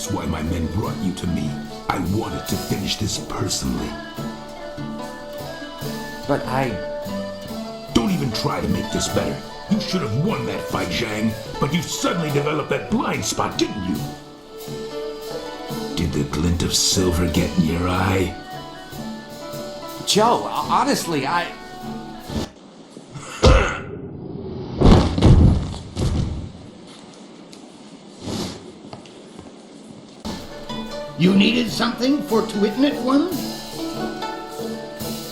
That's why my men brought you to me. I wanted to finish this personally. But Don't even try to make this better. You should have won that fight, Zhang, but you suddenly developed that blind spot, didn't you? Did the glint of silver get in your eye? Joe, honestly, You needed something for Twitnit One?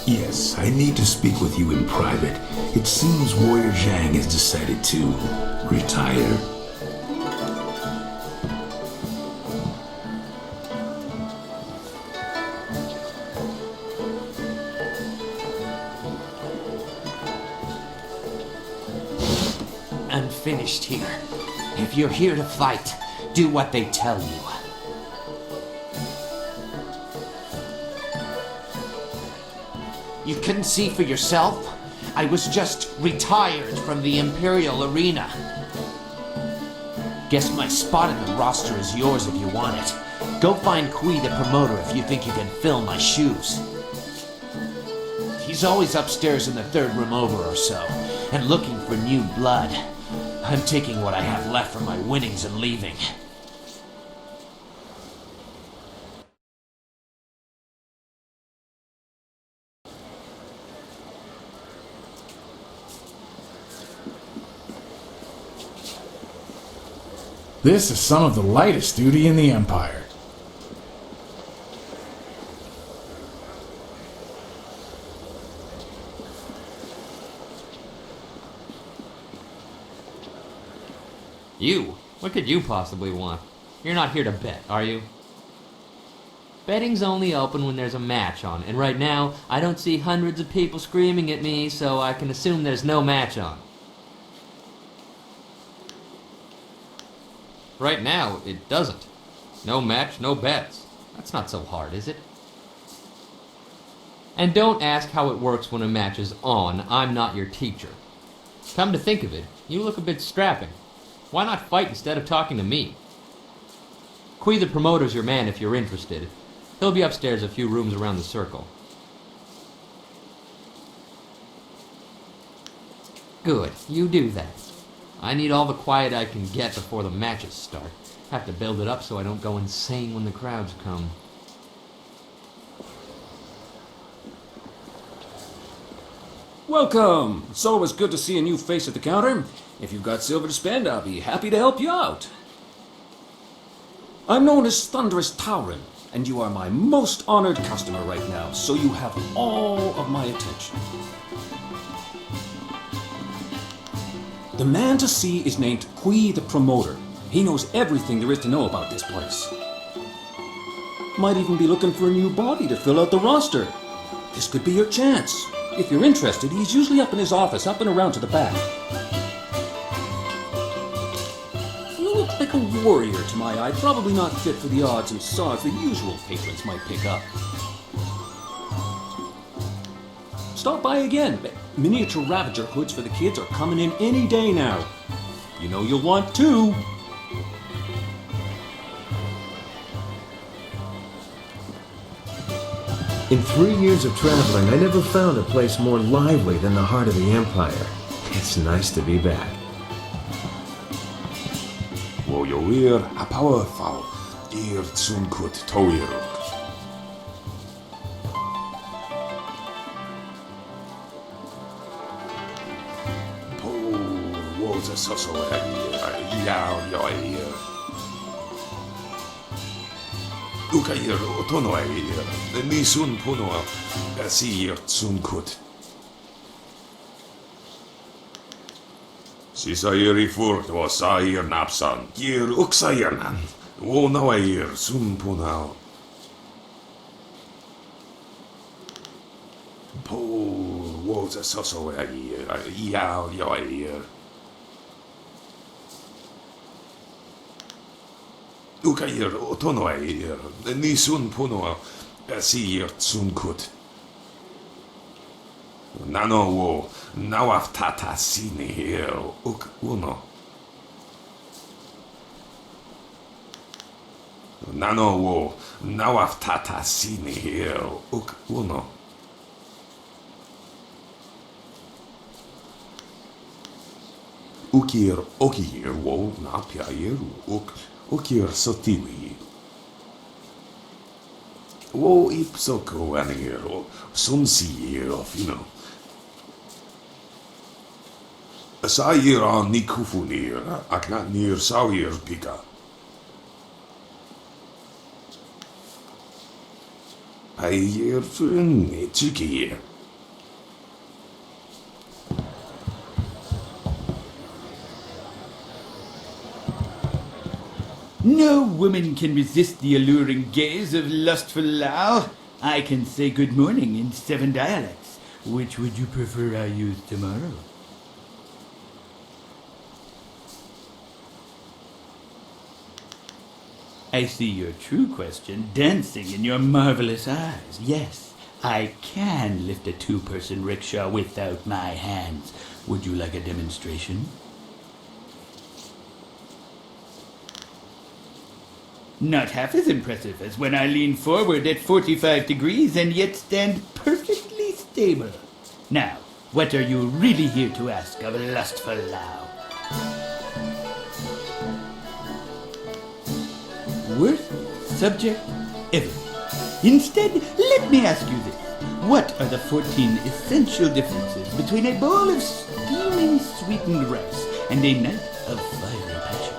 Yes, I need to speak with you in private. It seems Warrior Zhang has decided to retire. I'm finished here. If you're here to fight, do what they tell you. You couldn't see for yourself? I was just retired from the Imperial arena. Guess my spot in the roster is yours if you want it. Go find Kui the promoter if you think you can fill my shoes. He's always upstairs in the third room over or so, and looking for new blood. I'm taking what I have left from my winnings and leaving. This is some of the lightest duty in the Empire. You? What could you possibly want? You're not here to bet, are you? Betting's only open when there's a match on, and right now, I don't see hundreds of people screaming at me, so I can assume there's no match on. Right now, it doesn't. No match, no bets. That's not so hard, is it? And don't ask how it works when a match is on. I'm not your teacher. Come to think of it, you look a bit strapping. Why not fight instead of talking to me? Kui the promoter's your man if you're interested. He'll be upstairs a few rooms around the circle. Good, you do that. I need all the quiet I can get before the matches start. Have to build it up so I don't go insane when the crowds come. Welcome! It's always good to see a new face at the counter. If you've got silver to spend, I'll be happy to help you out. I'm known as Thunderous Tauren, and you are my most honored customer right now, so you have all of my attention. The man to see is named Kui the Promoter. He knows everything there is to know about this place. Might even be looking for a new body to fill out the roster. This could be your chance. If you're interested, he's usually up in his office, up and around to the back. You look like a warrior to my eye, probably not fit for the odds and sods the usual patrons might pick up. Stop by again. Miniature Ravager hoods for the kids are coming in any day now. You know you'll want two. In 3 years of traveling, I never found a place more lively than the heart of the Empire. It's nice to be back. Warrior a powerful, dear Tsunkut Toiruk. Ukair otonoair, nisun puno, asir tsunkut. Sisairi furt was air napsan, gir uksayernan, wonair sun punao. Po was a soso yair. Ukair otonoair, nisun puno, asir tsunkut. Nano wo, nawaftata sine here, uk uno. Nano wo nawaftata sini here uk uno. Ukir okir wo napyair ukir sotili. Wo ipsoko aniro sunsi fino. Sair on nikufunir aknat near sawir pika. Ayir fun etikir. No woman can resist the alluring gaze of lustful Lao. I can say good morning in 7 dialects. Which would you prefer I use tomorrow? I see your true question dancing in your marvelous eyes. Yes, I can lift a 2-person rickshaw without my hands. Would you like a demonstration? Not half as impressive as when I lean forward at 45 degrees and yet stand perfectly stable. Now, what are you really here to ask of lustful Lao? Worst subject ever. Instead, let me ask you this. What are the 14 essential differences between a bowl of steaming sweetened rice and a night of fiery passion?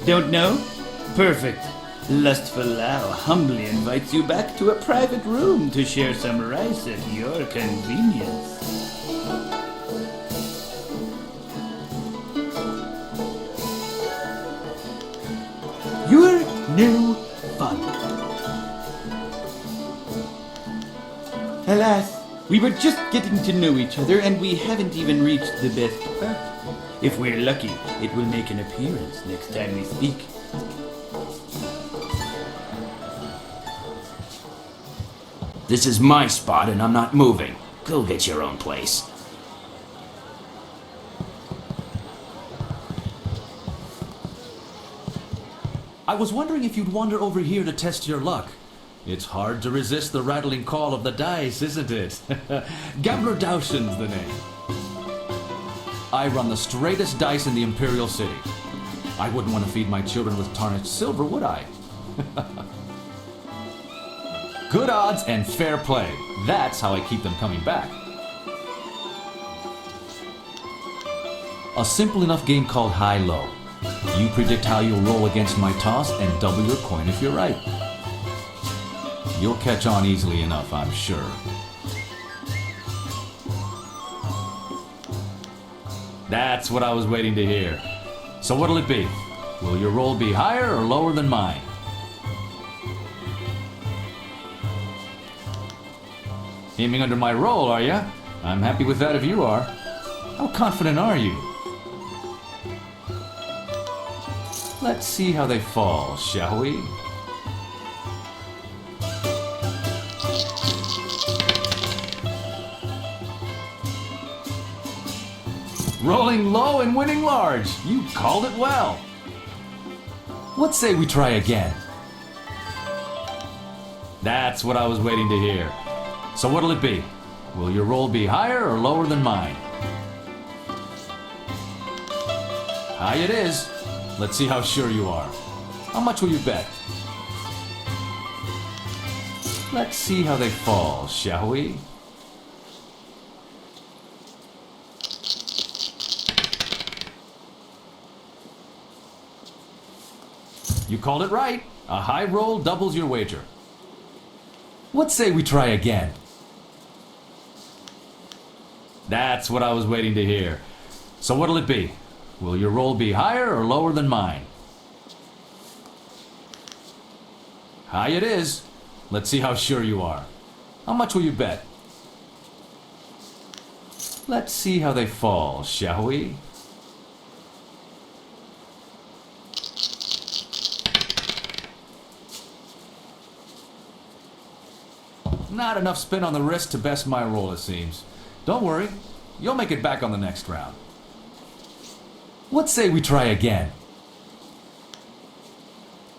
Don't know? Perfect. Lustful Lao humbly invites you back to a private room to share some rice at your convenience. You're no fun. Alas, we were just getting to know each other and we haven't even reached the best part. If we're lucky, it will make an appearance next time we speak. This is my spot and I'm not moving. Go get your own place. I was wondering if you'd wander over here to test your luck. It's hard to resist the rattling call of the dice, isn't it? Gambler Dowshin's the name. I run the straightest dice in the Imperial City. I wouldn't want to feed my children with tarnished silver, would I? Good odds and fair play. That's how I keep them coming back. A simple enough game called high-low. You predict how you'll roll against my toss and double your coin if you're right. You'll catch on easily enough, I'm sure. That's what I was waiting to hear. So what'll it be? Will your roll be higher or lower than mine? Aiming under my roll, are ya? I'm happy with that if you are. How confident are you? Let's see how they fall, shall we? Rolling low and winning large. You called it well. Let's say we try again. That's what I was waiting to hear. So what'll it be? Will your roll be higher or lower than mine? High it is. Let's see how sure you are. How much will you bet? Let's see how they fall, shall we? You called it right. A high roll doubles your wager. Let's say we try again. That's what I was waiting to hear. So what'll it be? Will your roll be higher or lower than mine? High it is. Let's see how sure you are. How much will you bet? Let's see how they fall, shall we? Not enough spin on the wrist to best my roll, it seems. Don't worry, you'll make it back on the next round. What say we try again?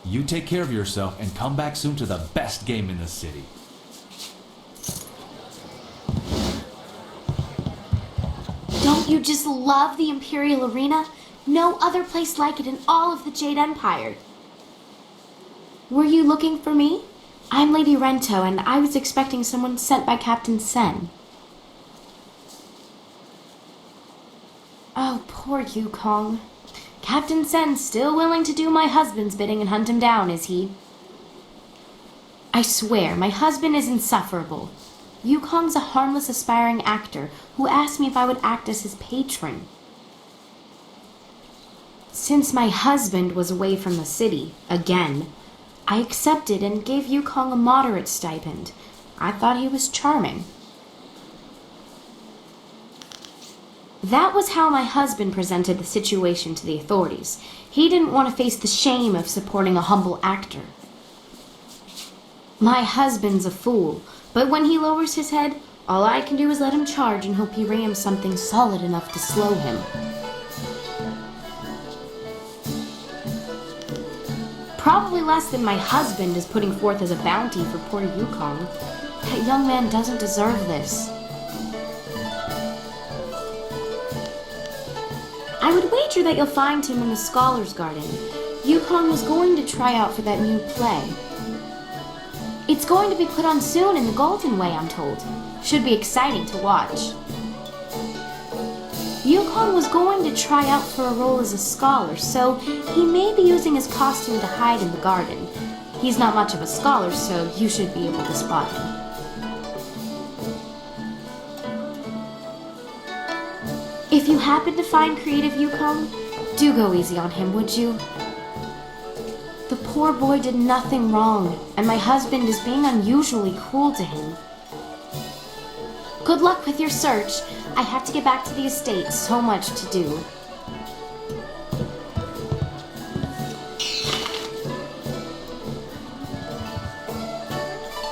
You take care of yourself and come back soon to the best game in the city. Don't you just love the Imperial Arena? No other place like it in all of the Jade Empire. Were you looking for me? I'm Lady Rento, and I was expecting someone sent by Captain Sen. Oh, poor Yukong. Captain Sen's still willing to do my husband's bidding and hunt him down, is he? I swear, my husband is insufferable. Yukong's a harmless aspiring actor who asked me if I would act as his patron. Since my husband was away from the city, again, I accepted and gave Yukong a moderate stipend. I thought he was charming. That was how my husband presented the situation to the authorities. He didn't want to face the shame of supporting a humble actor. My husband's a fool, but when he lowers his head, all I can do is let him charge and hope he rams something solid enough to slow him. Probably less than my husband is putting forth as a bounty for poor Yukong. That young man doesn't deserve this. I would wager that you'll find him in the Scholars' Garden. Yukong was going to try out for that new play. It's going to be put on soon in the Golden Way, I'm told. Should be exciting to watch. Yukong was going to try out for a role as a scholar, so he may be using his costume to hide in the garden. He's not much of a scholar, so you should be able to spot him. If you happen to find creative Yukong, do go easy on him, would you? The poor boy did nothing wrong, and my husband is being unusually cruel to him. Good luck with your search. I have to get back to the estate, so much to do.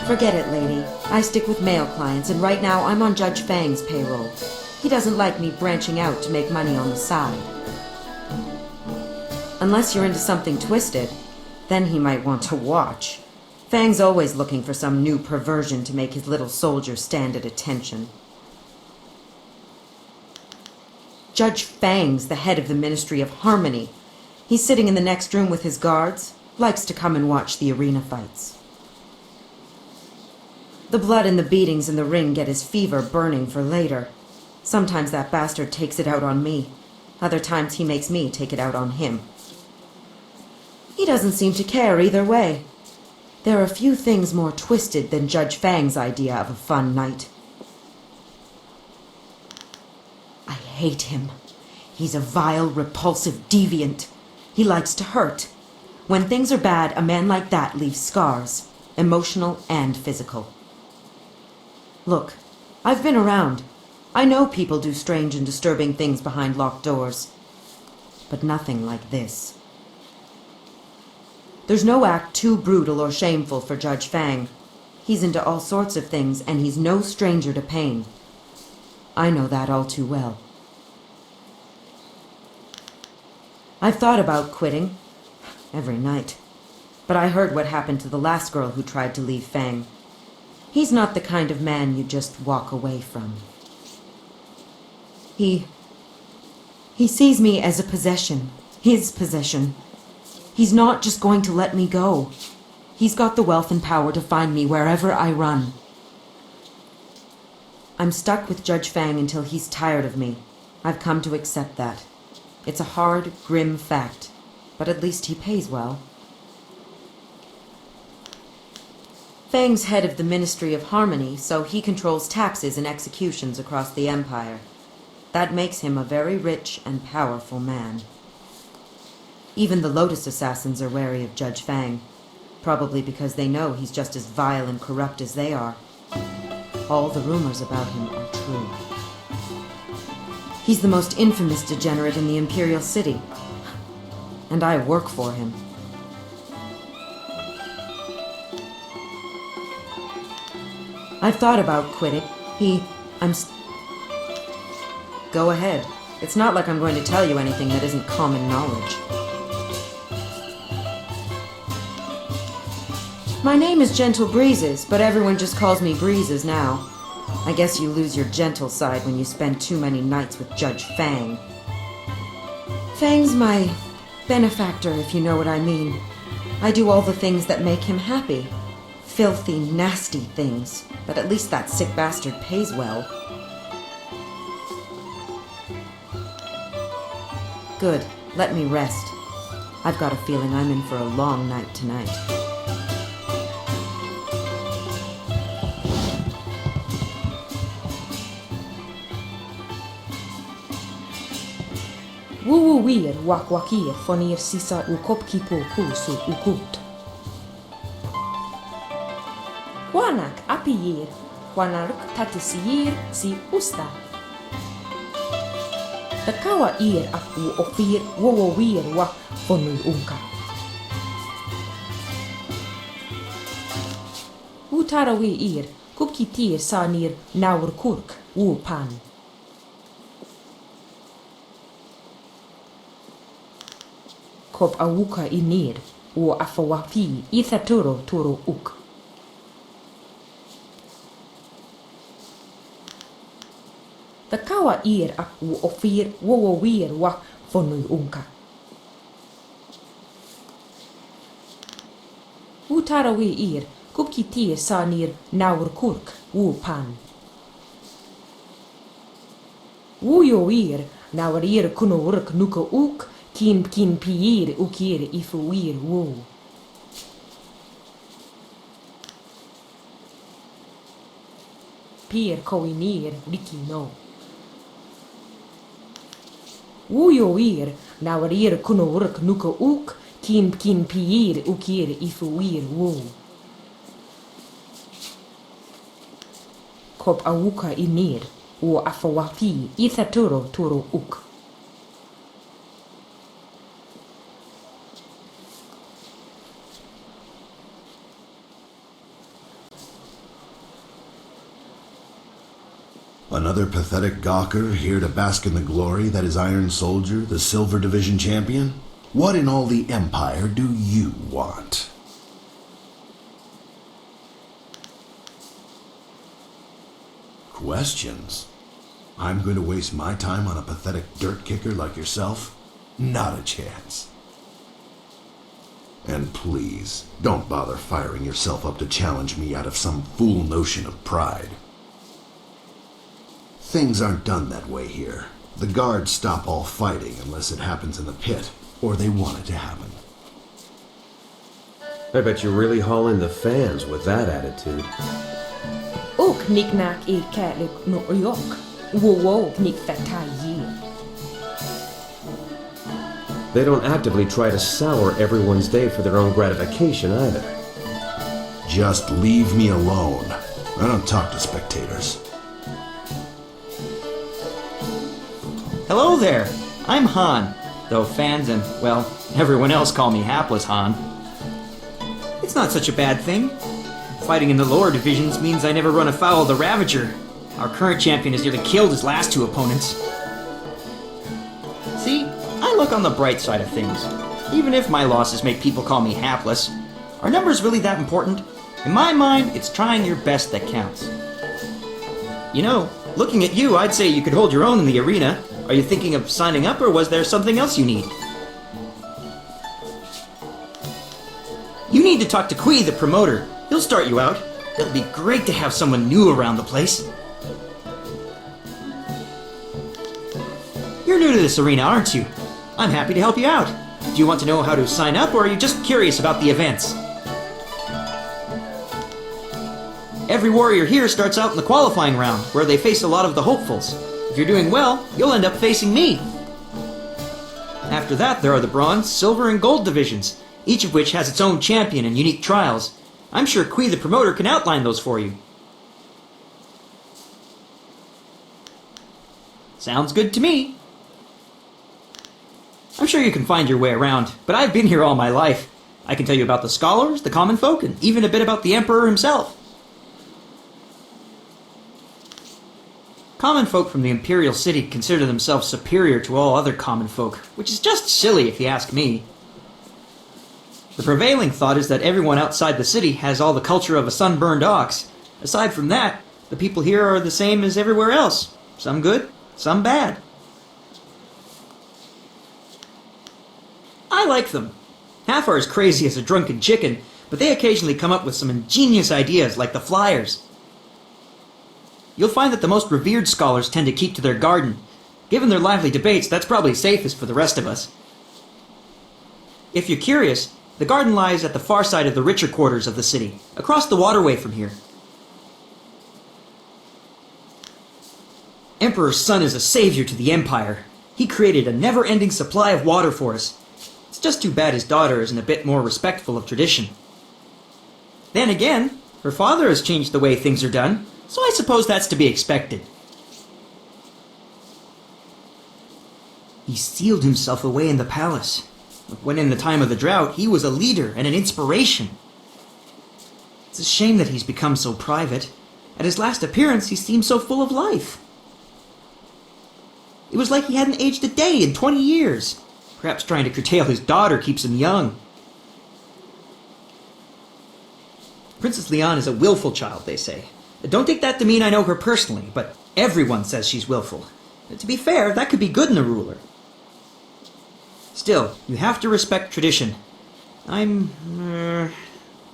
Forget it, lady. I stick with male clients, and right now I'm on Judge Fang's payroll. He doesn't like me branching out to make money on the side. Unless you're into something twisted, then he might want to watch. Fang's always looking for some new perversion to make his little soldier stand at attention. Judge Fang's the head of the Ministry of Harmony. He's sitting in the next room with his guards, likes to come and watch the arena fights. The blood and the beatings in the ring get his fever burning for later. Sometimes that bastard takes it out on me. Other times he makes me take it out on him. He doesn't seem to care either way. There are few things more twisted than Judge Fang's idea of a fun night. I hate him. He's a vile, repulsive deviant. He likes to hurt. When things are bad, a man like that leaves scars, emotional and physical. Look, I've been around. I know people do strange and disturbing things behind locked doors. But nothing like this. There's no act too brutal or shameful for Judge Fang. He's into all sorts of things, and he's no stranger to pain. I know that all too well. I've thought about quitting. Every night. But I heard what happened to the last girl who tried to leave Fang. He's not the kind of man you just walk away from. He sees me as a possession. His possession. He's not just going to let me go. He's got the wealth and power to find me wherever I run. I'm stuck with Judge Fang until he's tired of me. I've come to accept that. It's a hard, grim fact, but at least he pays well. Fang's head of the Ministry of Harmony, so he controls taxes and executions across the Empire. That makes him a very rich and powerful man. Even the Lotus Assassins are wary of Judge Fang, probably because they know he's just as vile and corrupt as they are. All the rumors about him are true. He's the most infamous degenerate in the Imperial City, and I work for him. I've thought about quitting. Go ahead. It's not like I'm going to tell you anything that isn't common knowledge. My name is Gentle Breezes, but everyone just calls me Breezes now. I guess you lose your gentle side when you spend too many nights with Judge Fang. Fang's my benefactor, if you know what I mean. I do all the things that make him happy. Filthy, nasty things. But at least that sick bastard pays well. Good. Let me rest. I've got a feeling I'm in for a long night tonight. Wuwuwir wakwakir fonir sisa ukopkipo kusu ukut. Huanak apiyir, huanaruk tatisir si usta. Takawa ir aku ofir wowowir wa fonul unka. Utarawi ir, kupkitir sanir naur kurk wupan. Kop awuka inir, wo afawafi ithaturo turo uk. Takawa ir aku ofir wowowir wa fonul unka. Utarawi ir, kupkitir sanir naur kurk wupan. Wuyo ir, naur ir kunurk nuka uk, kin piir ukir ifuir wo. Pier koinir rikino. Wuyo ir, naurir kunurk nuka uk, kin piir ukir ifuir wo. Kop awuka inir, wo afawafi ithaturo turo uk. Another pathetic gawker here to bask in the glory that is Iron Soldier, the Silver Division champion? What in all the Empire do you want? Questions? I'm going to waste my time on a pathetic dirt kicker like yourself? Not a chance. And please, don't bother firing yourself up to challenge me out of some fool notion of pride. Things aren't done that way here. The guards stop all fighting unless it happens in the pit, or they want it to happen. I bet you really haul in the fans with that attitude. Ok knicknack I kärlek no yok. Wo knick fatayi. They don't actively try to sour everyone's day for their own gratification either. Just leave me alone. I don't talk to spectators. Hello there! I'm Han, though fans and, well, everyone else call me Hapless Han. It's not such a bad thing. Fighting in the lower divisions means I never run afoul of the Ravager. Our current champion has nearly killed his last two opponents. See, I look on the bright side of things. Even if my losses make people call me hapless, are numbers really that important? In my mind, it's trying your best that counts. You know, looking at you, I'd say you could hold your own in the arena. Are you thinking of signing up, or was there something else you need? You need to talk to Kui, the promoter. He'll start you out. It'll be great to have someone new around the place. You're new to this arena, aren't you? I'm happy to help you out. Do you want to know how to sign up, or are you just curious about the events? Every warrior here starts out in the qualifying round, where they face a lot of the hopefuls. If you're doing well, you'll end up facing me. After that, there are the bronze, silver, and gold divisions, each of which has its own champion and unique trials. I'm sure Kui the promoter can outline those for you. Sounds good to me. I'm sure you can find your way around, but I've been here all my life. I can tell you about the scholars, the common folk, and even a bit about the Emperor himself. Common folk from the Imperial City consider themselves superior to all other common folk, which is just silly if you ask me. The prevailing thought is that everyone outside the city has all the culture of a sunburned ox. Aside from that, the people here are the same as everywhere else. Some good, some bad. I like them. Half are as crazy as a drunken chicken, but they occasionally come up with some ingenious ideas like the flyers. You'll find that the most revered scholars tend to keep to their garden. Given their lively debates, that's probably safest for the rest of us. If you're curious, the garden lies at the far side of the richer quarters of the city, across the waterway from here. Emperor Sun is a savior to the Empire. He created a never-ending supply of water for us. It's just too bad his daughter isn't a bit more respectful of tradition. Then again, her father has changed the way things are done, so I suppose that's to be expected. He sealed himself away in the palace. When in the time of the drought, he was a leader and an inspiration. It's a shame that he's become so private. At his last appearance, he seemed so full of life. It was like he hadn't aged a day in 20 years. Perhaps trying to curtail his daughter keeps him young. Princess Leon is a willful child, they say. Don't take that to mean I know her personally, but everyone says she's willful. To be fair, that could be good in a ruler. Still, you have to respect tradition. I'm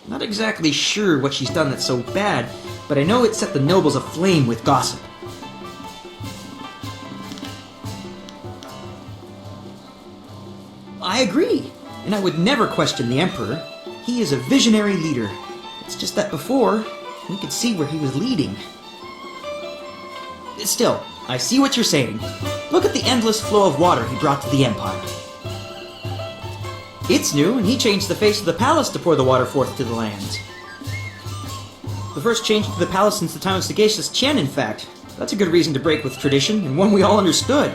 not exactly sure what she's done that's so bad, but I know it set the nobles aflame with gossip. I agree, and I would never question the Emperor. He is a visionary leader. It's just that before, we could see where he was leading. Still, I see what you're saying. Look at the endless flow of water he brought to the Empire. It's new, and he changed the face of the palace to pour the water forth to the lands. The first change to the palace since the time of sagacious Qian, in fact. That's a good reason to break with tradition, and one we all understood.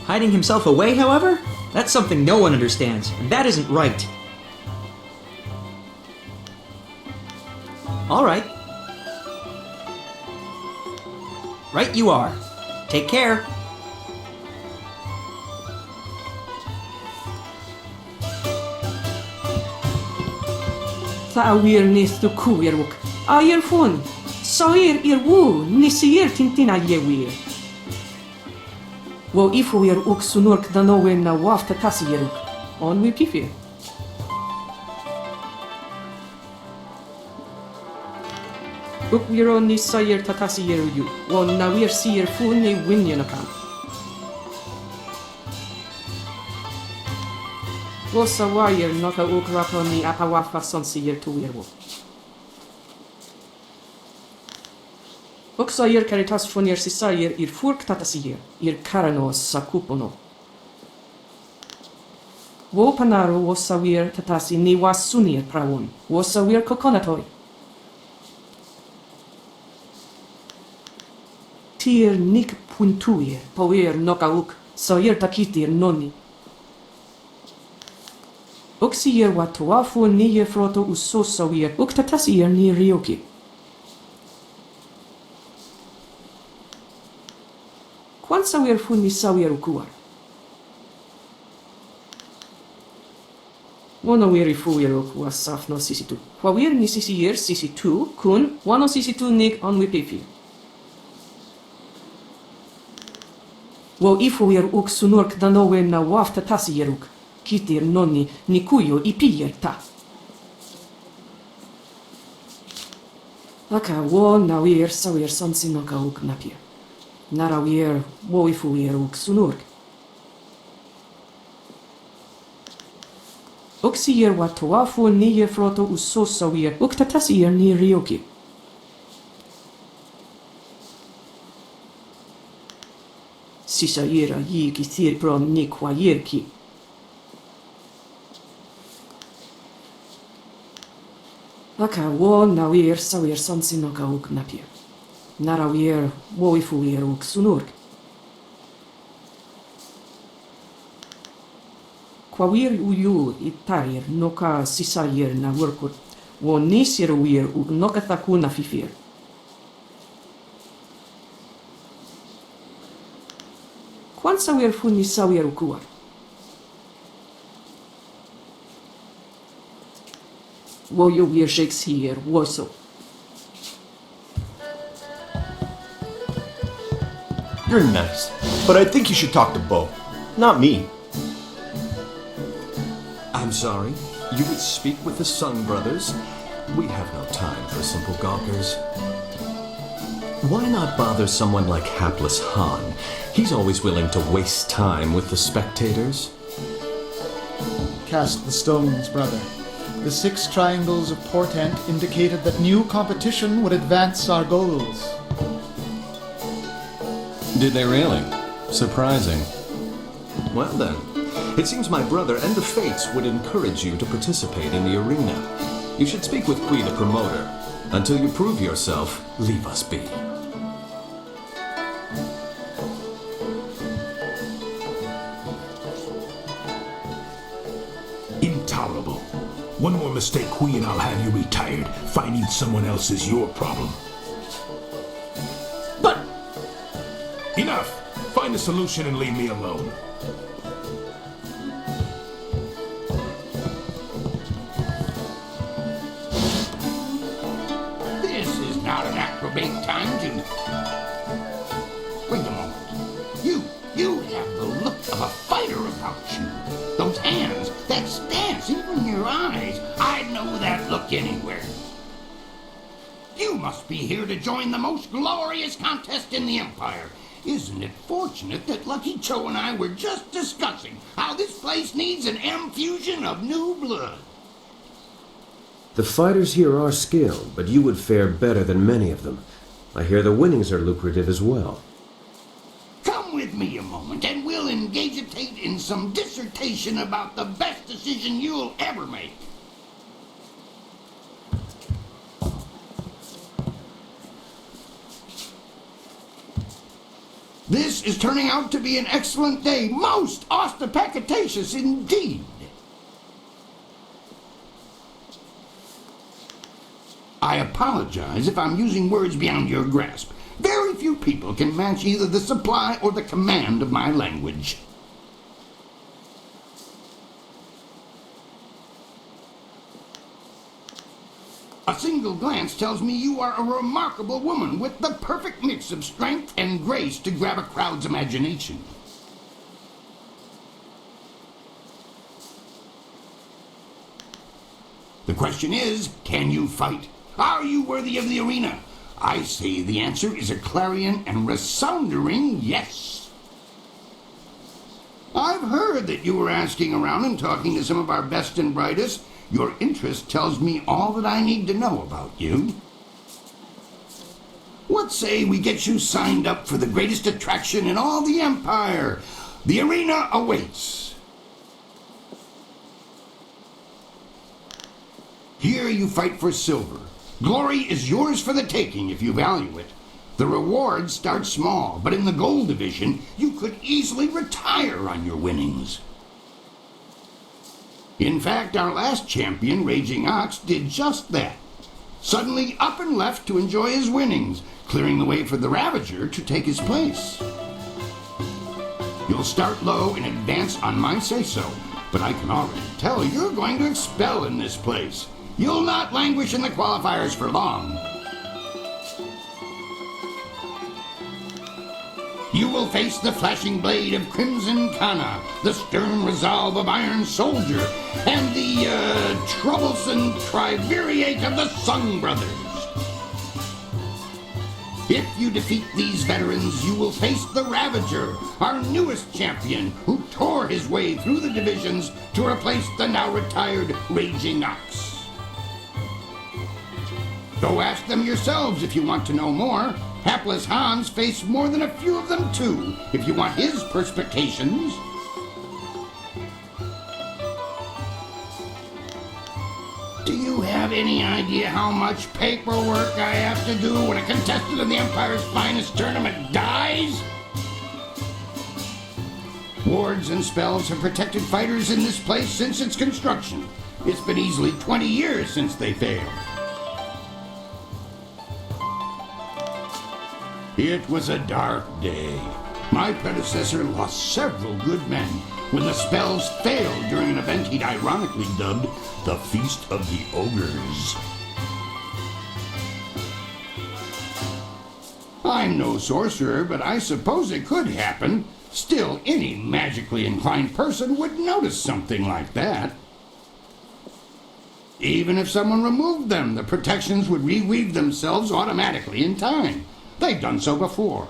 Hiding himself away, however? That's something no one understands, and that isn't right. All right. Right you are. Take care. Thawir nis tu kuiruk. Ayer fun. Sair irwu nisir tintina yewir. Wo ifuir uk sunurk danowe na wafta tasiruk. On we pifir. Uk wiro ni sair tatasiru yu. Wo nawir sir fun ni winyanakan. Wo sawir noka uk rapo ni apawafa son sir tu wirwo. Oxair caritas fonier sisair ir furk tatasir, ir caranos sacupono. Wo panaro wo sawir tatasi ni wasunir praun, wo sawir coconatoi. Tir nik puntuir, poir nokauk, sawir takitir noni. Oxir watuafu ni froto uso sawir, uk tatasir ni rioki. Kwan sawir fun ni sawir ukuar. Wono wiri fuir ukua safno sisitu. Wawir ni sisir sisitu kun wano sisitu nik on wipifi. Wo ifuir uk sunurk danowe na wafta tasiruk. Kitir nonni nikuyo ipir ta. Aka wo nawir sawir sonsinoka uk napir. Narawir wo ifuir uk sunurk. Oxir watuafu ni froto uso sawir uk tatasir ni rioki. Sisaira yiki thir pro nikwa yirki. Aka wo nawir sawir sonsinoka uk napir. Narawir wo ifuir uk sunurk. Kwawir uyu itarir noka sisayir na wurkut. Wo nisir uir uk noka thakuna fifir. Juan sawir funi sawir ukua. Woyo wir Shakespeare, woso. You're nice, but I think you should talk to Bo, not me. I'm sorry. You would speak with the Sung brothers? We have no time for simple gawkers. Why not bother someone like hapless Han? He's always willing to waste time with the spectators. Cast the stones, brother. The 6 triangles of portent indicated that new competition would advance our goals. Did they really? Surprising. Well then, it seems my brother and the Fates would encourage you to participate in the arena. You should speak with Kui the promoter. Until you prove yourself, leave us be. Intolerable. One more mistake, Kui, and I'll have you retired. Finding someone else is your problem. But... Enough! Find a solution and leave me alone. This is not an acrobat time to... Wait a moment. You have the look of a fighter about you. Those hands, that stance, even your eyes. I'd know that look anywhere. You must be here to join the most glorious contest in the Empire. Isn't it fortunate that Lucky Cho and I were just discussing how this place needs an M-fusion of new blood? The fighters here are skilled, but you would fare better than many of them. I hear the winnings are lucrative as well. Come with me a moment and we'll engagitate in some dissertation about the best decision you'll ever make. This is turning out to be an excellent day, most ostentatious indeed. I apologize if I'm using words beyond your grasp. Very few people can match either the supply or the command of my language. A single glance tells me you are a remarkable woman with the perfect mix of strength and grace to grab a crowd's imagination. The question is, can you fight? Are you worthy of the arena? I say the answer is a clarion and resounding yes. I've heard that you were asking around and talking to some of our best and brightest. Your interest tells me all that I need to know about you. What say we get you signed up for the greatest attraction in all the Empire? The arena awaits. Here you fight for silver. Glory is yours for the taking if you value it. The rewards start small, but in the gold division, you could easily retire on your winnings. In fact, our last champion, Raging Ox, did just that. Suddenly up and left to enjoy his winnings, clearing the way for the Ravager to take his place. You'll start low and advance on my say-so, but I can already tell you're going to expel in this place. You'll not languish in the qualifiers for long. You will face the flashing blade of Crimson Kana, the stern resolve of Iron Soldier, and the, troublesome triumvirate of the Sung Brothers. If you defeat these veterans, you will face the Ravager, our newest champion, who tore his way through the divisions to replace the now retired Raging Ox. Go ask them yourselves if you want to know more. Hapless Hans faced more than a few of them too, if you want his perspications. Do you have any idea how much paperwork I have to do when a contestant of the Empire's finest tournament dies? Wards and spells have protected fighters in this place since its construction. It's been easily 20 years since they failed. It was a dark day. My predecessor lost several good men when the spells failed during an event he'd ironically dubbed the Feast of the Ogres. I'm no sorcerer, but I suppose it could happen. Still, any magically inclined person would notice something like that. Even if someone removed them, the protections would reweave themselves automatically in time. They've done so before.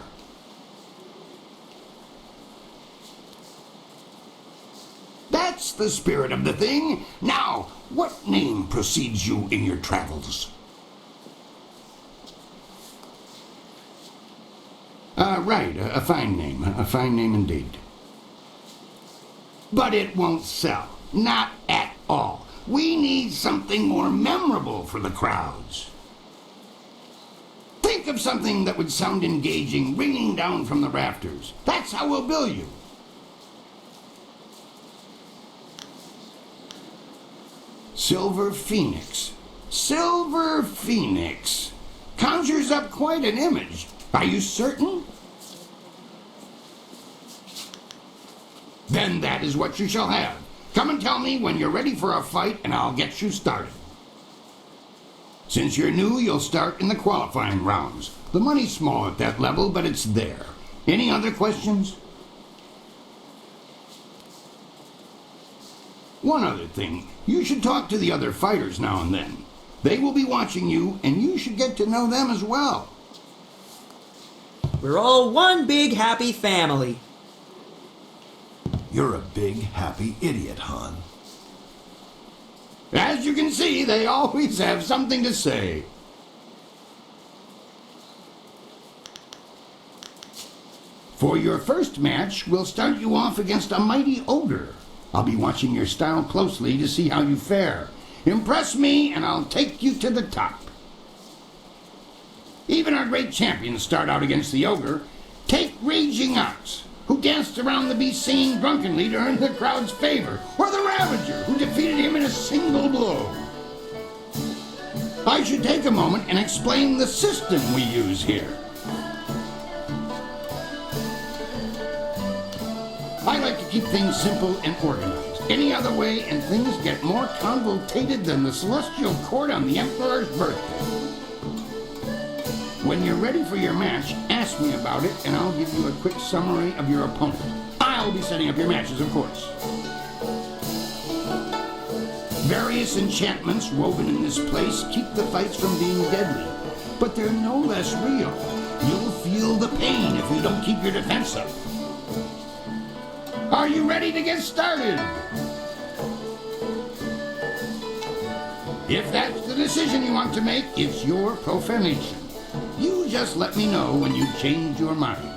That's the spirit of the thing. Now, what name precedes you in your travels? Right, a fine name indeed. But it won't sell, not at all. We need something more memorable for the crowds. Think of something that would sound engaging, ringing down from the rafters. That's how we'll bill you. Silver Phoenix. Silver Phoenix. Conjures up quite an image. Are you certain? Then that is what you shall have. Come and tell me when you're ready for a fight, and I'll get you started. Since you're new, you'll start in the qualifying rounds. The money's small at that level, but it's there. Any other questions? One other thing. You should talk to the other fighters now and then. They will be watching you, and you should get to know them as well. We're all one big happy family. You're a big, happy idiot, Han. As you can see, they always have something to say. For your first match, we'll start you off against a mighty ogre. I'll be watching your style closely to see how you fare. Impress me, and I'll take you to the top. Even our great champions start out against the ogre. Take Raging Ox, who danced around the beast singing drunkenly to earn the crowd's favor, or the Ravager, who defeated him in a single blow. I should take a moment and explain the system we use here. I like to keep things simple and organized. Any other way, and things get more convoluted than the celestial court on the Emperor's birthday. When you're ready for your match, ask me about it, and I'll give you a quick summary of your opponent. I'll be setting up your matches, of course. Various enchantments woven in this place keep the fights from being deadly, but they're no less real. You'll feel the pain if you don't keep your defense up. Are you ready to get started? If that's the decision you want to make, it's your profanation. You just let me know when you change your mind.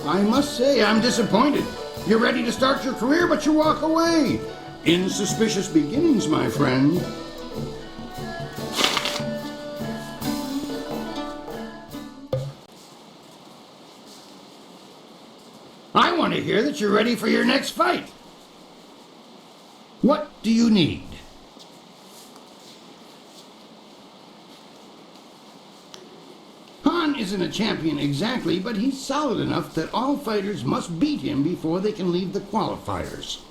I must say, I'm disappointed. You're ready to start your career, but you walk away. Insuspicious beginnings, my friend. I want to hear that you're ready for your next fight. What do you need? Han isn't a champion exactly, but he's solid enough that all fighters must beat him before they can leave the qualifiers.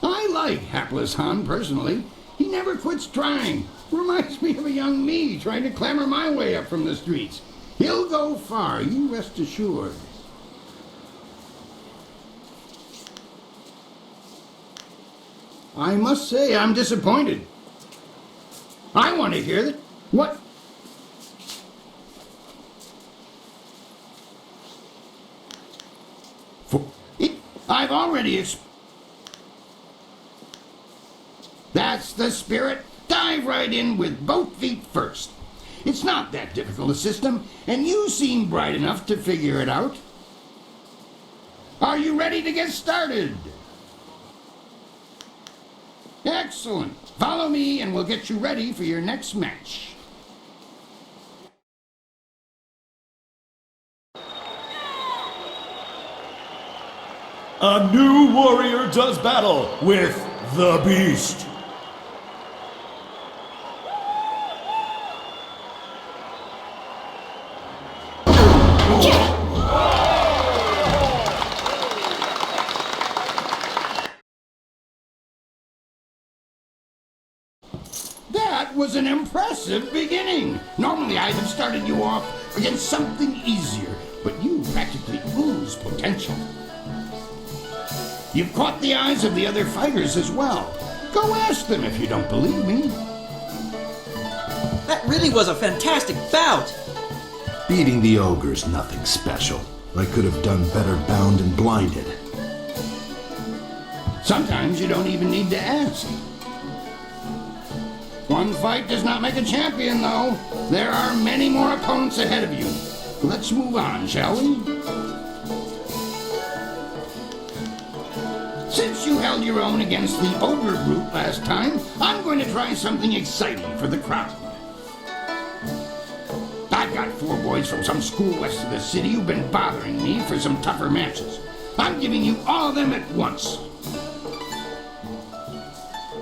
I like hapless Han personally. He never quits trying. Reminds me of a young me trying to clamber my way up from the streets. He'll go far, you rest assured. I must say, I'm disappointed. I want to hear that. What? I've already That's the spirit. Dive right in with both feet first. It's not that difficult a system, and you seem bright enough to figure it out. Are you ready to get started? Excellent. Follow me and we'll get you ready for your next match. A new warrior does battle with the Beast. That was an impressive beginning. Normally I'd have started you off against something easier, but you practically ooze potential. You've caught the eyes of the other fighters as well. Go ask them if you don't believe me. That really was a fantastic bout. Beating the ogre's nothing special. I could have done better bound and blinded. Sometimes you don't even need to ask. One fight does not make a champion, though. There are many more opponents ahead of you. Let's move on, shall we? Since you held your own against the ogre brute last time, I'm going to try something exciting for the crowd. I've got 4 boys from some school west of the city who've been bothering me for some tougher matches. I'm giving you all of them at once.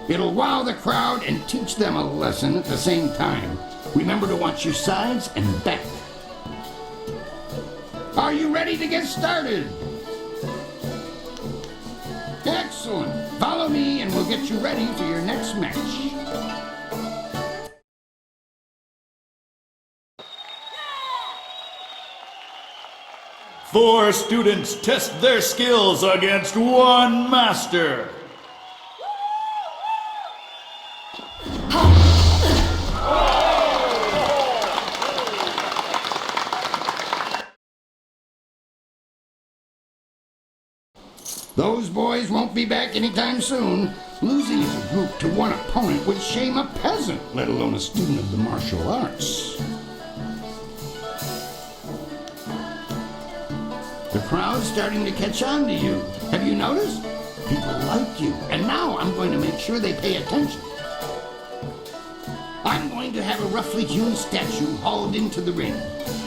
It'll wow the crowd and teach them a lesson at the same time. Remember to watch your sides and back. Are you ready to get started? Excellent. Follow me and we'll get you ready for your next match. Four students test their skills against one master. Those boys won't be back anytime soon. Losing as a group to one opponent would shame a peasant, let alone a student of the martial arts. The crowd's starting to catch on to you. Have you noticed? People like you, and now I'm going to make sure they pay attention. I'm going to have a roughly hewn statue hauled into the ring.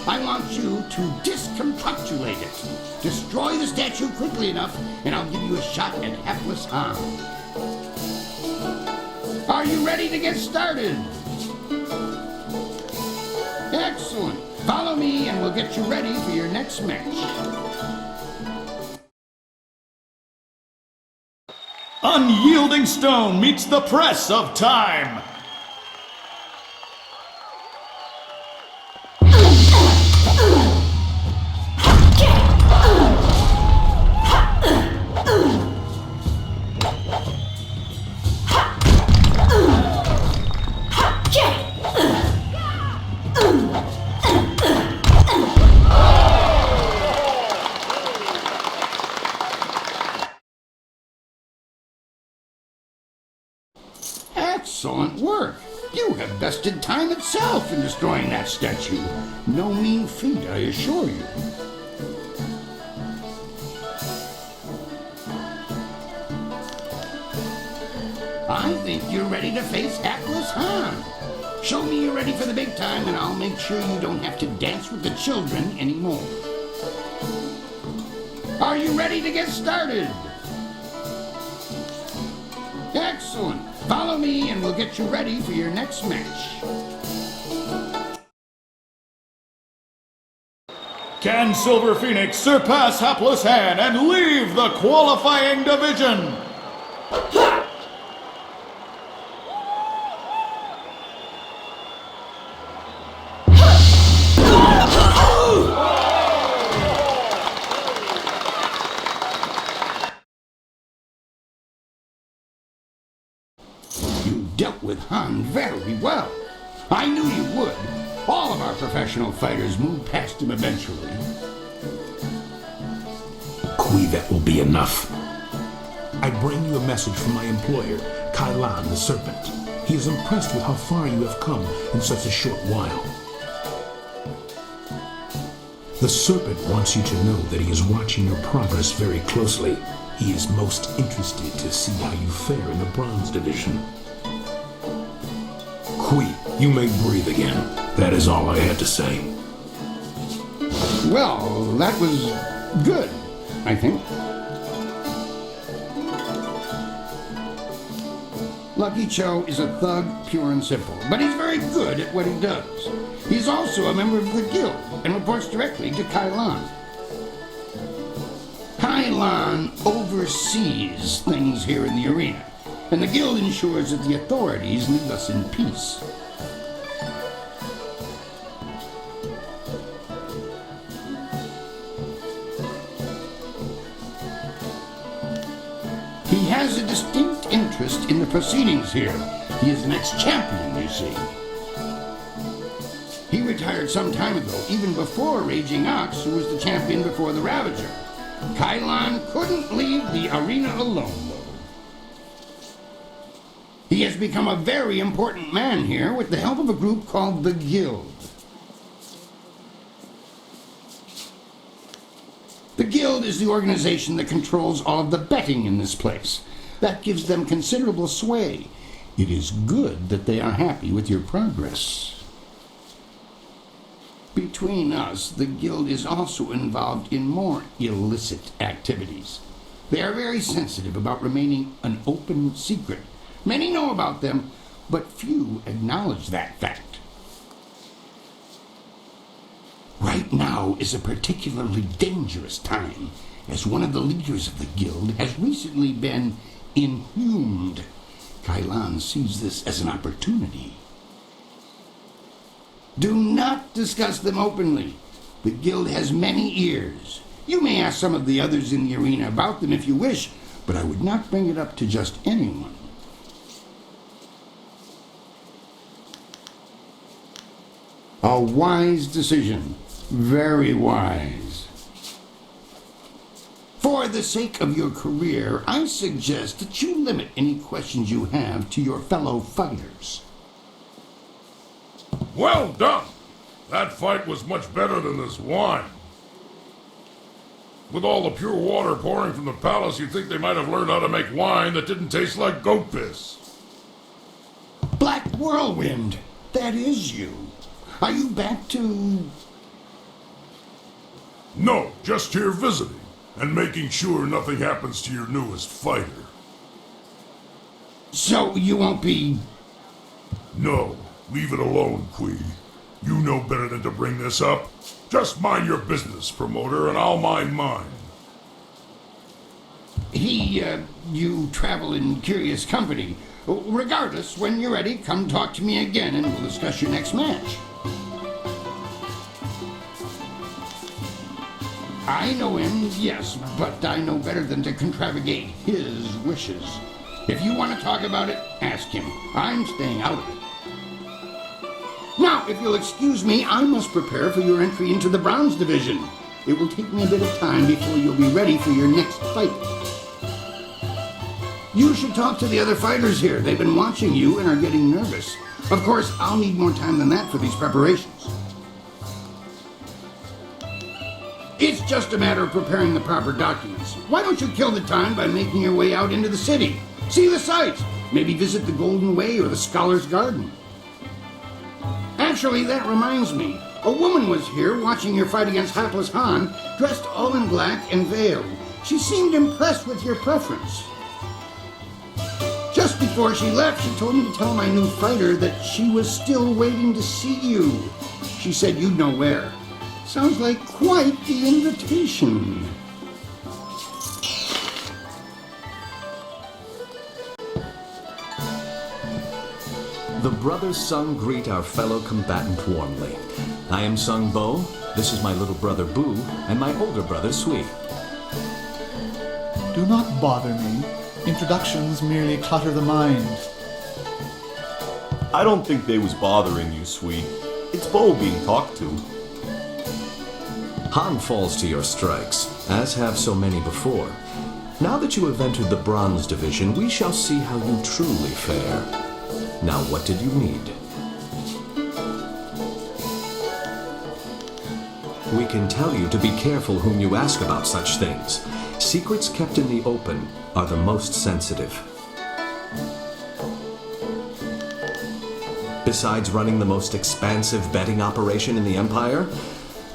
I want you to discombobulate it. Destroy the statue quickly enough, and I'll give you a shot at hapless harm. Are you ready to get started? Excellent. Follow me, and we'll get you ready for your next match. Unyielding stone meets the press of time. Excellent work. You have bested time itself in destroying that statue. No mean feat, I assure you. I think you're ready to face hapless harm. Show me you're ready for the big time, and I'll make sure you don't have to dance with the children anymore. Are you ready to get started? Excellent. Follow me and we'll get you ready for your next match. Can Silver Phoenix surpass Hapless Han and leave the qualifying division? Dealt with Han very well. I knew you would. All of our professional fighters move past him eventually. Kui, that will be enough. I bring you a message from my employer, Kailan the Serpent. He is impressed with how far you have come in such a short while. The Serpent wants you to know that he is watching your progress very closely. He is most interested to see how you fare in the Bronze Division. Kui, you may breathe again. That is all I had to say. Well, that was good, I think. Lucky Cho is a thug, pure and simple, but he's very good at what he does. He's also a member of the guild and reports directly to Kailan. Kailan oversees things here in the arena, and the guild ensures that the authorities leave us in peace. He has a distinct interest in the proceedings here. He is the next champion, you see. He retired some time ago, even before Raging Ox, who was the champion before the Ravager. Kailan couldn't leave the arena alone, though. He has become a very important man here with the help of a group called the Guild. The Guild is the organization that controls all of the betting in this place. That gives them considerable sway. It is good that they are happy with your progress. Between us, the Guild is also involved in more illicit activities. They are very sensitive about remaining an open secret. Many know about them, but few acknowledge that fact. Right now is a particularly dangerous time, as one of the leaders of the Guild has recently been inhumed. Kailan sees this as an opportunity. Do not discuss them openly. The Guild has many ears. You may ask some of the others in the arena about them if you wish, but I would not bring it up to just anyone. A wise decision. Very wise. For the sake of your career, I suggest that you limit any questions you have to your fellow fighters. Well done! That fight was much better than this wine. With all the pure water pouring from the palace, you'd think they might have learned how to make wine that didn't taste like goat piss. Black Whirlwind, that is you. Are you back to... No, just here visiting, and making sure nothing happens to your newest fighter. So you won't be... No, leave it alone, Quee. You know better than to bring this up. Just mind your business, promoter, and I'll mind mine. You travel in curious company. Regardless, when you're ready, come talk to me again and we'll discuss your next match. I know him, yes, but I know better than to contravigate his wishes. If you want to talk about it, ask him. I'm staying out of it. Now, if you'll excuse me, I must prepare for your entry into the Bronze Division. It will take me a bit of time before you'll be ready for your next fight. You should talk to the other fighters here. They've been watching you and are getting nervous. Of course, I'll need more time than that for these preparations. It's just a matter of preparing the proper documents. Why don't you kill the time by making your way out into the city? See the sights. Maybe visit the Golden Way or the Scholar's Garden. Actually, that reminds me. A woman was here watching your fight against Hapless Han, dressed all in black and veiled. She seemed impressed with your preference. Just before she left, she told me to tell my new fighter that she was still waiting to see you. She said you'd know where. Sounds like quite the invitation. The brothers Sung greet our fellow combatant warmly. I am Sung Bo, this is my little brother Boo, and my older brother Sui. Do not bother me. Introductions merely clutter the mind. I don't think they was bothering you, Sui. It's Bo being talked to. Han falls to your strikes, as have so many before. Now that you have entered the Bronze Division, we shall see how you truly fare. Now, what did you need? We can tell you to be careful whom you ask about such things. Secrets kept in the open are the most sensitive. Besides running the most expansive betting operation in the Empire,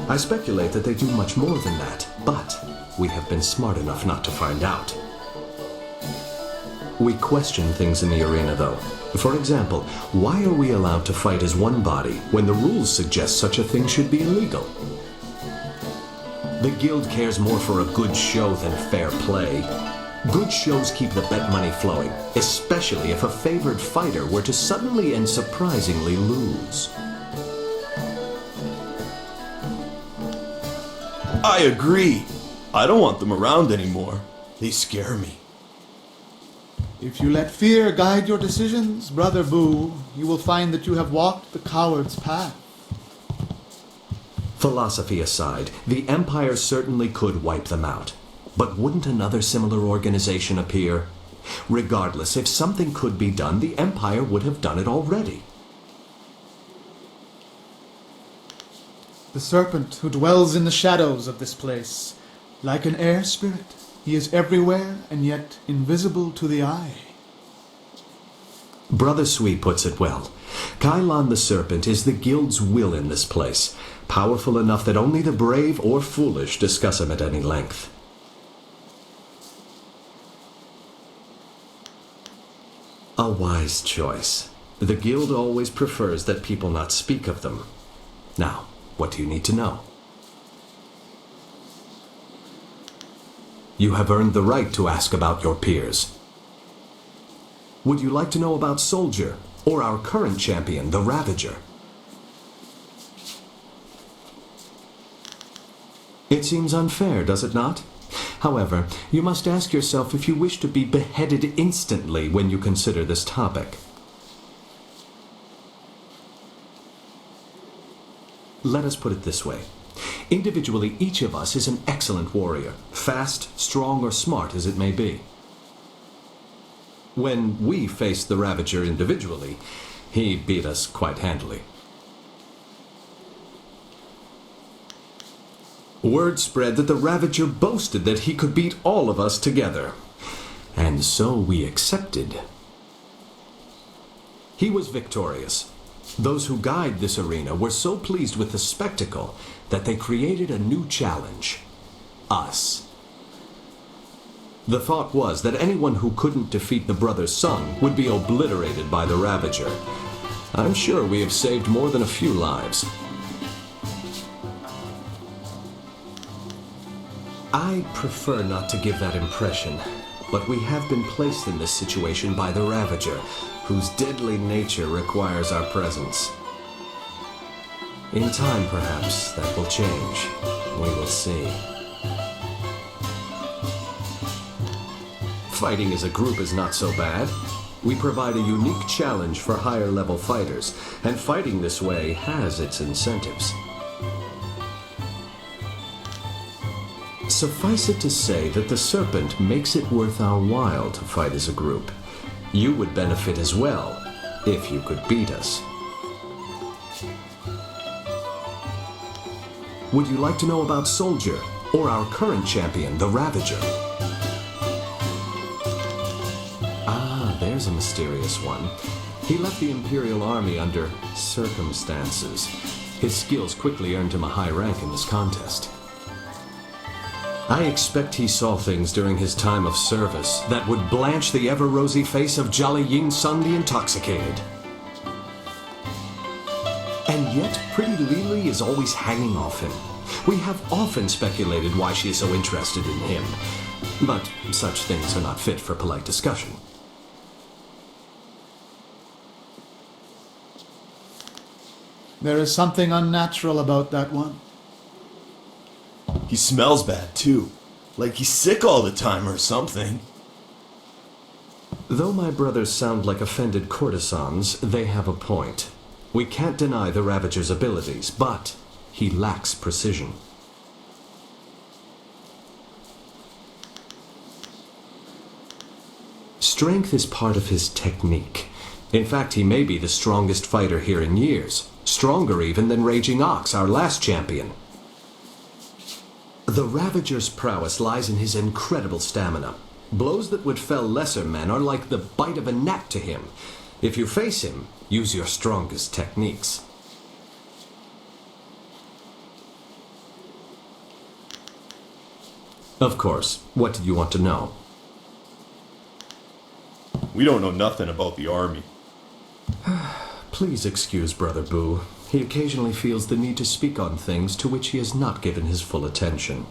I speculate that they do much more than that, but we have been smart enough not to find out. We question things in the arena, though. For example, why are we allowed to fight as one body when the rules suggest such a thing should be illegal? The guild cares more for a good show than fair play. Good shows keep the bet money flowing, especially if a favored fighter were to suddenly and surprisingly lose. I agree. I don't want them around anymore. They scare me. If you let fear guide your decisions, Brother Boo, you will find that you have walked the coward's path. Philosophy aside, the Empire certainly could wipe them out. But wouldn't another similar organization appear? Regardless, if something could be done, the Empire would have done it already. The serpent who dwells in the shadows of this place, like an air spirit, he is everywhere and yet invisible to the eye. Brother Sui puts it well. Kailan the Serpent is the guild's will in this place, powerful enough that only the brave or foolish discuss him at any length. A wise choice. The guild always prefers that people not speak of them. Now, what do you need to know? You have earned the right to ask about your peers. Would you like to know about Soldier, or our current champion, the Ravager? It seems unfair, does it not? However, you must ask yourself if you wish to be beheaded instantly when you consider this topic. Let us put it this way. Individually, each of us is an excellent warrior, fast, strong, or smart as it may be. When we faced the Ravager individually, he beat us quite handily. Word spread that the Ravager boasted that he could beat all of us together. And so we accepted. He was victorious. Those who guide this arena were so pleased with the spectacle that they created a new challenge. Us. The thought was that anyone who couldn't defeat the brother's son would be obliterated by the Ravager. I'm sure we have saved more than a few lives. I prefer not to give that impression, but we have been placed in this situation by the Ravager, whose deadly nature requires our presence. In time, perhaps, that will change. We will see. Fighting as a group is not so bad. We provide a unique challenge for higher-level fighters, and fighting this way has its incentives. Suffice it to say that the Serpent makes it worth our while to fight as a group. You would benefit as well, if you could beat us. Would you like to know about Soldier, or our current champion, the Ravager? Ah, there's a mysterious one. He left the Imperial Army under circumstances. His skills quickly earned him a high rank in this contest. I expect he saw things during his time of service that would blanch the ever-rosy face of Jolly Yin Sun the Intoxicated. And yet, pretty Lili is always hanging off him. We have often speculated why she is so interested in him, but such things are not fit for polite discussion. There is something unnatural about that one. He smells bad, too. Like he's sick all the time or something. Though my brothers sound like offended courtesans, they have a point. We can't deny the Ravager's abilities, but he lacks precision. Strength is part of his technique. In fact, he may be the strongest fighter here in years. Stronger even than Raging Ox, our last champion. The Ravager's prowess lies in his incredible stamina. Blows that would fell lesser men are like the bite of a gnat to him. If you face him, use your strongest techniques. Of course, what did you want to know? We don't know nothing about the army. Please excuse Brother Boo. He occasionally feels the need to speak on things to which he has not given his full attention.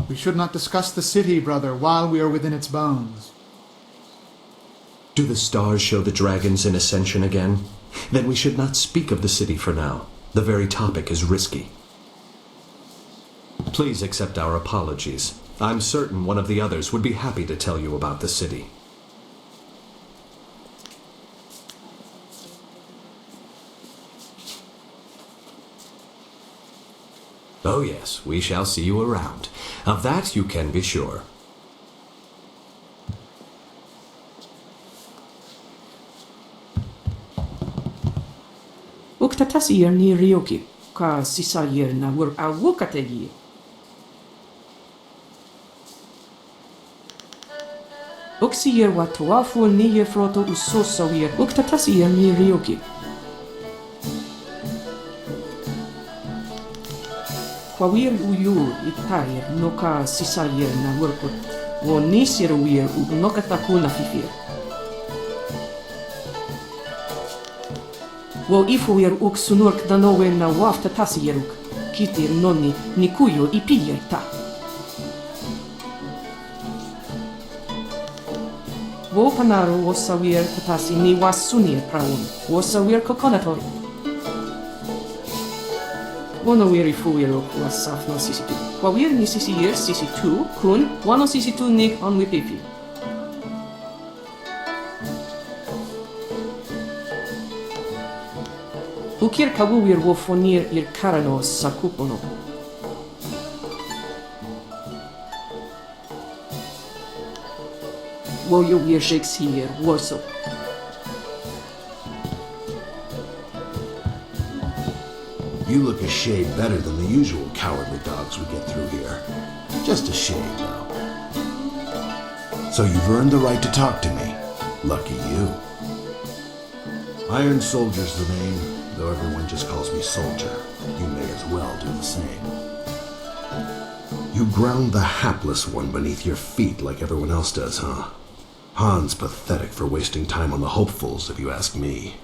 We should not discuss the city, brother, while we are within its bounds. Do the stars show the dragons in ascension again? Then we should not speak of the city for now. The very topic is risky. Please accept our apologies. I'm certain one of the others would be happy to tell you about the city. Oh yes, we shall see you around. Of that you can be sure. Uktatasir ni ryoki, ka sisayir na wur awukategi. Uksiyir wa tuafu ni yefroto usosawir, uktatasir ni ryoki. Kwawir uyu itayir no ka sisayir na wurkut, wo nisir wir u nokatakuna fifir. Wo ifuir uk sunurk danowe na wafta tasieruk, kitir nonni nikuyo ipiyir ta. Wo panaru wo sawir tatasi ni wasunir praun, wo sawir kokonator. Wono wir ifuir uk wasaf no sisitu. Kwawir ni sisir sisitu kun, wano sisitu nik on wipipi. Ukir kawuir wo fonir ir karano sakupono. Wo yo wir Shakespeare woso. You look a shade better than the usual cowardly dogs we get through here. Just a shade, though. So you've earned the right to talk to me. Lucky you. Iron Soldier's the name, though everyone just calls me Soldier. You may as well do the same. You ground the hapless one beneath your feet like everyone else does, huh? Han's pathetic for wasting time on the hopefuls, if you ask me.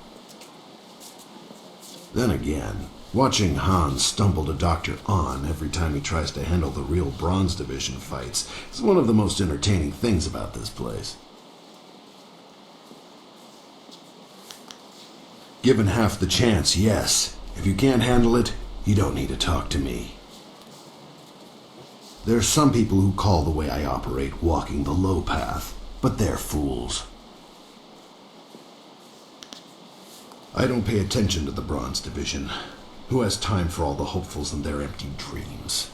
Then again, watching Han stumble to Dr. On every time he tries to handle the real Bronze Division fights is one of the most entertaining things about this place. Given half the chance, yes. If you can't handle it, you don't need to talk to me. There are some people who call the way I operate walking the low path, but they're fools. I don't pay attention to the Bronze Division. Who has time for all the hopefuls and their empty dreams?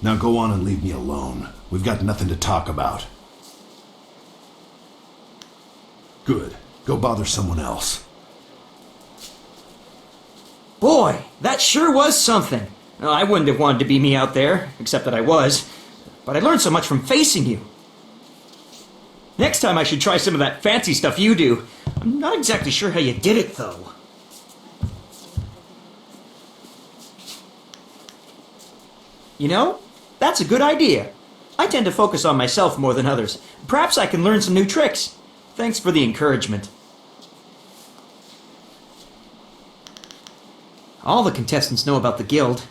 Now go on and leave me alone. We've got nothing to talk about. Good. Go bother someone else. Boy, that sure was something. I wouldn't have wanted to be me out there, except that I was. But I learned so much from facing you. Next time I should try some of that fancy stuff you do. I'm not exactly sure how you did it, though. You know, that's a good idea. I tend to focus on myself more than others. Perhaps I can learn some new tricks. Thanks for the encouragement. All the contestants know about the guild.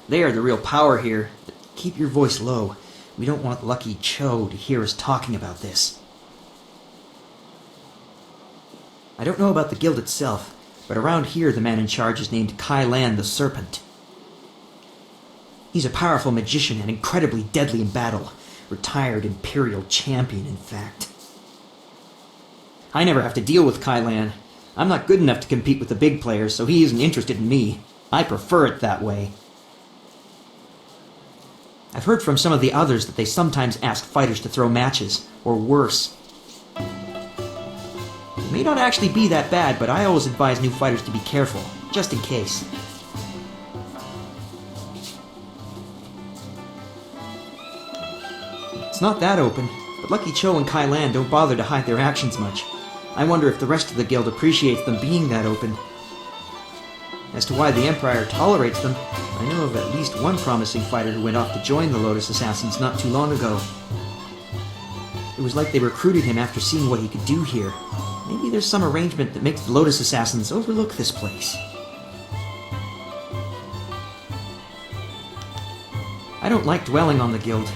They are the real power here. Keep your voice low. We don't want Lucky Cho to hear us talking about this. I don't know about the guild itself, but around here the man in charge is named Kai Lan the Serpent. He's a powerful magician and incredibly deadly in battle. Retired Imperial champion, in fact. I never have to deal with Kai Lan. I'm not good enough to compete with the big players, so he isn't interested in me. I prefer it that way. I've heard from some of the others that they sometimes ask fighters to throw matches, or worse. It may not actually be that bad, but I always advise new fighters to be careful, just in case. It's not that open, but Lucky Cho and Kai Lan don't bother to hide their actions much. I wonder if the rest of the guild appreciates them being that open. As to why the Empire tolerates them, I know of at least one promising fighter who went off to join the Lotus Assassins not too long ago. It was like they recruited him after seeing what he could do here. Maybe there's some arrangement that makes the Lotus Assassins overlook this place. I don't like dwelling on the Guild.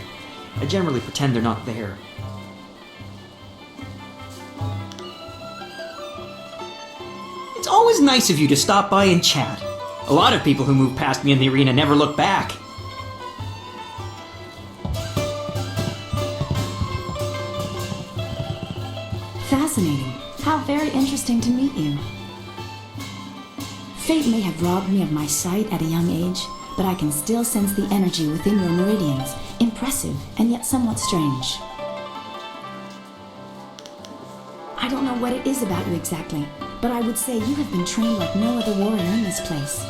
I generally pretend they're not there. It's always nice of you to stop by and chat. A lot of people who move past me in the arena never look back. Fascinating. How very interesting to meet you. Fate may have robbed me of my sight at a young age, but I can still sense the energy within your meridians. Impressive, and yet somewhat strange. I don't know what it is about you exactly, but I would say you have been trained like no other warrior in this place.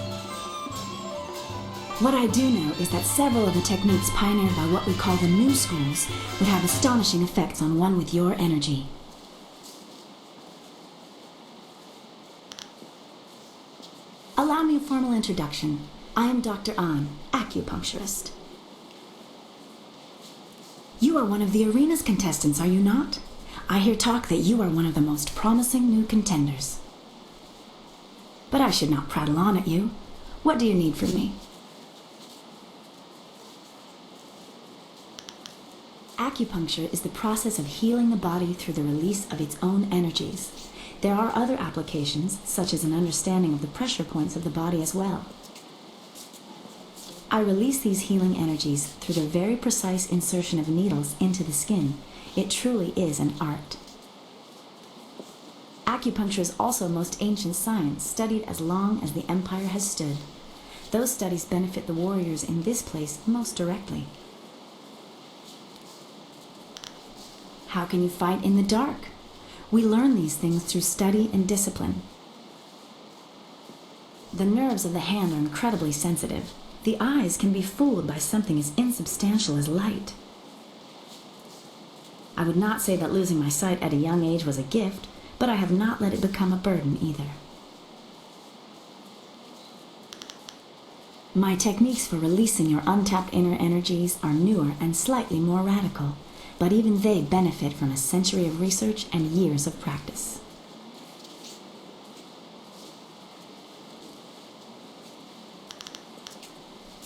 What I do know is that several of the techniques pioneered by what we call the new schools would have astonishing effects on one with your energy. Allow me a formal introduction. I am Dr. An, acupuncturist. You are one of the arena's contestants, are you not? I hear talk that you are one of the most promising new contenders. But I should not prattle on at you. What do you need from me? Acupuncture is the process of healing the body through the release of its own energies. There are other applications, such as an understanding of the pressure points of the body as well. I release these healing energies through the very precise insertion of needles into the skin. It truly is an art. Acupuncture is also most ancient science, studied as long as the Empire has stood. Those studies benefit the warriors in this place most directly. How can you fight in the dark? We learn these things through study and discipline. The nerves of the hand are incredibly sensitive. The eyes can be fooled by something as insubstantial as light. I would not say that losing my sight at a young age was a gift, but I have not let it become a burden either. My techniques for releasing your untapped inner energies are newer and slightly more radical, but even they benefit from a century of research and years of practice.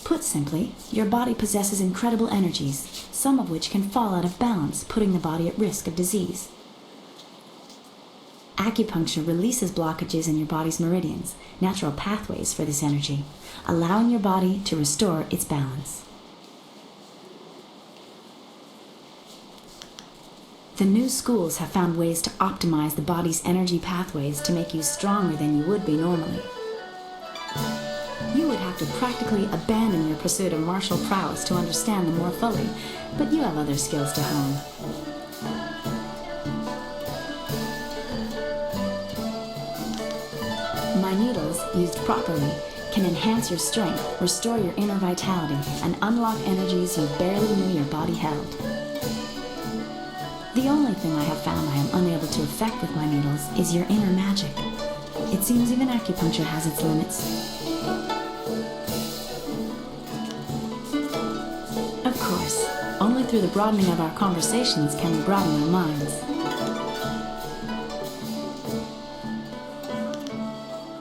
Put simply, your body possesses incredible energies, some of which can fall out of balance, putting the body at risk of disease. Acupuncture releases blockages in your body's meridians, natural pathways for this energy, allowing your body to restore its balance. The new schools have found ways to optimize the body's energy pathways to make you stronger than you would be normally. You would have to practically abandon your pursuit of martial prowess to understand them more fully, but you have other skills to hone. My needles, used properly, can enhance your strength, restore your inner vitality, and unlock energies you barely knew your body held. The only thing I have found I am unable to affect with my needles is your inner magic. It seems even acupuncture has its limits. Of course, only through the broadening of our conversations can we broaden our minds.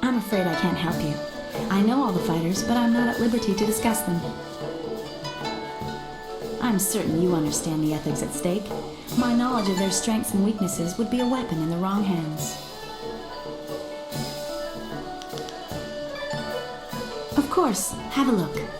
I'm afraid I can't help you. I know all the fighters, but I'm not at liberty to discuss them. I'm certain you understand the ethics at stake. My knowledge of their strengths and weaknesses would be a weapon in the wrong hands. Of course, have a look.